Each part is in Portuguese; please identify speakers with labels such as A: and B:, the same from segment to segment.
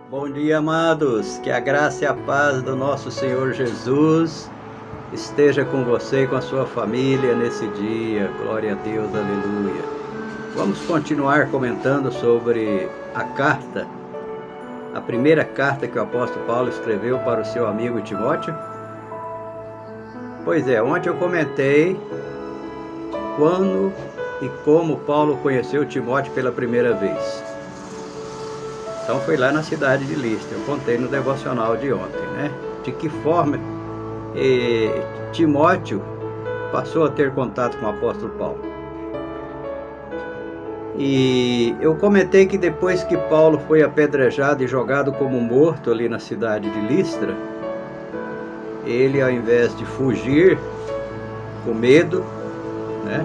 A: Bom dia, amados, que a graça e a paz do nosso Senhor Jesus esteja com você e com a sua família nesse dia. Glória a Deus, aleluia. Vamos continuar comentando sobre a primeira carta que o apóstolo Paulo escreveu para o seu amigo Timóteo. Pois é, ontem eu comentei quando e como Paulo conheceu Timóteo pela primeira vez. Então foi lá na cidade de Listra, eu contei no devocional de ontem, né? De que forma Timóteo passou a ter contato com o apóstolo Paulo. E eu comentei que depois que Paulo foi apedrejado e jogado como morto ali na cidade de Listra, ele, ao invés de fugir com medo, né?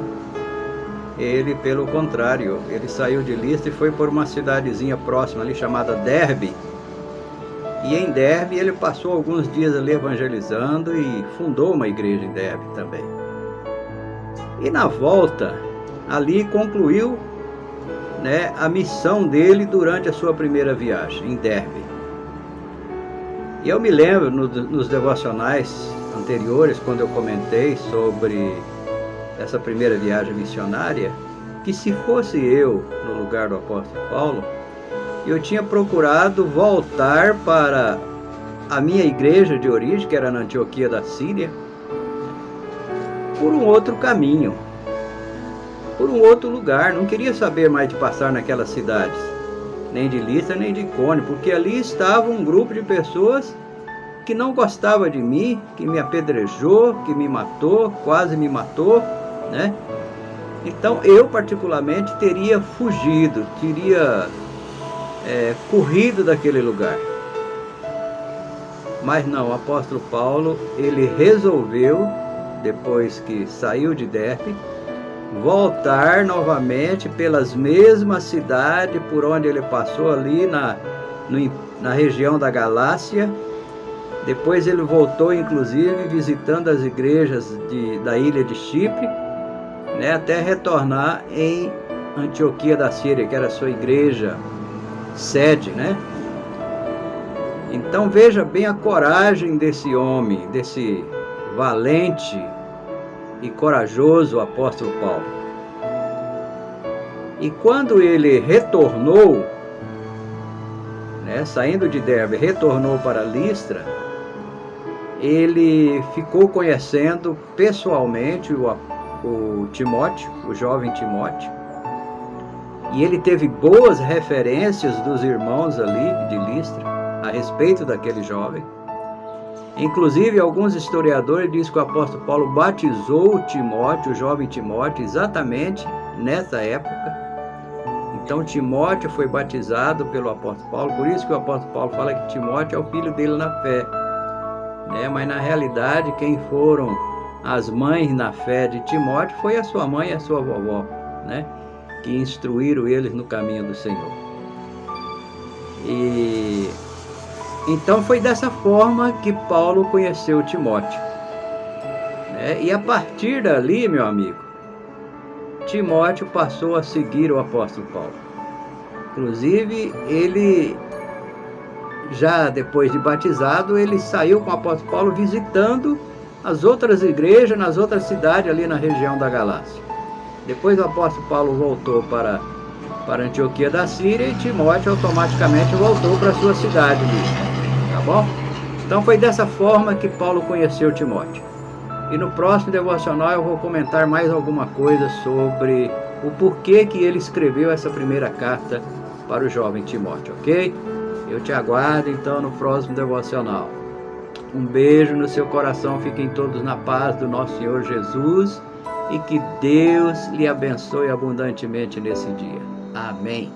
A: Ele, pelo contrário, ele saiu de Listra e foi por uma cidadezinha próxima ali chamada Derbe. E em Derbe ele passou alguns dias ali evangelizando e fundou uma igreja em Derbe também. E na volta, ali concluiu, né, a missão dele durante a sua primeira viagem em Derbe. E eu me lembro nos devocionais anteriores, quando eu comentei sobre essa primeira viagem missionária, que se fosse eu no lugar do apóstolo Paulo, eu tinha procurado voltar para a minha igreja de origem, que era na Antioquia da Síria, por um outro caminho, por um outro lugar. Não queria saber mais de passar naquelas cidades, nem de Listra, nem de Icônio, porque ali estava um grupo de pessoas que não gostava de mim, que me apedrejou, que me matou, quase me matou, né? Então eu particularmente teria fugido, teria corrido daquele lugar. Mas não, o apóstolo Paulo, ele resolveu, depois que saiu de Derbe, voltar novamente pelas mesmas cidades por onde ele passou ali na região da Galácia. Depois ele voltou, inclusive, visitando as igrejas da ilha de Chipre, né, até retornar em Antioquia da Síria, que era a sua igreja sede, né? Então veja bem a coragem desse homem, desse valente e corajoso apóstolo Paulo. E quando ele retornou, né, saindo de Derbe, retornou para Listra, ele ficou conhecendo pessoalmente o Timóteo, o jovem Timóteo, e ele teve boas referências dos irmãos ali de Listra a respeito daquele jovem. Inclusive, alguns historiadores dizem que o apóstolo Paulo batizou Timóteo, o jovem Timóteo, exatamente nessa época. Então Timóteo foi batizado pelo apóstolo Paulo, por isso que o apóstolo Paulo fala que Timóteo é o filho dele na fé, né? Mas na realidade quem foram as mães na fé de Timóteo foi a sua mãe e a sua vovó, né? Que instruíram eles no caminho do Senhor. E então foi dessa forma que Paulo conheceu Timóteo, né? E a partir dali, meu amigo, Timóteo passou a seguir o apóstolo Paulo. Inclusive, ele, já depois de batizado, ele saiu com o apóstolo Paulo visitando as outras igrejas nas outras cidades ali na região da Galácia. Depois o apóstolo Paulo voltou para Antioquia da Síria e Timóteo automaticamente voltou para a sua cidade, tá bom? Então foi dessa forma que Paulo conheceu Timóteo. E no próximo devocional eu vou comentar mais alguma coisa sobre o porquê que ele escreveu essa primeira carta para o jovem Timóteo, ok? Eu te aguardo então no próximo devocional. Um beijo no seu coração, fiquem todos na paz do nosso Senhor Jesus e que Deus lhe abençoe abundantemente nesse dia. Amém.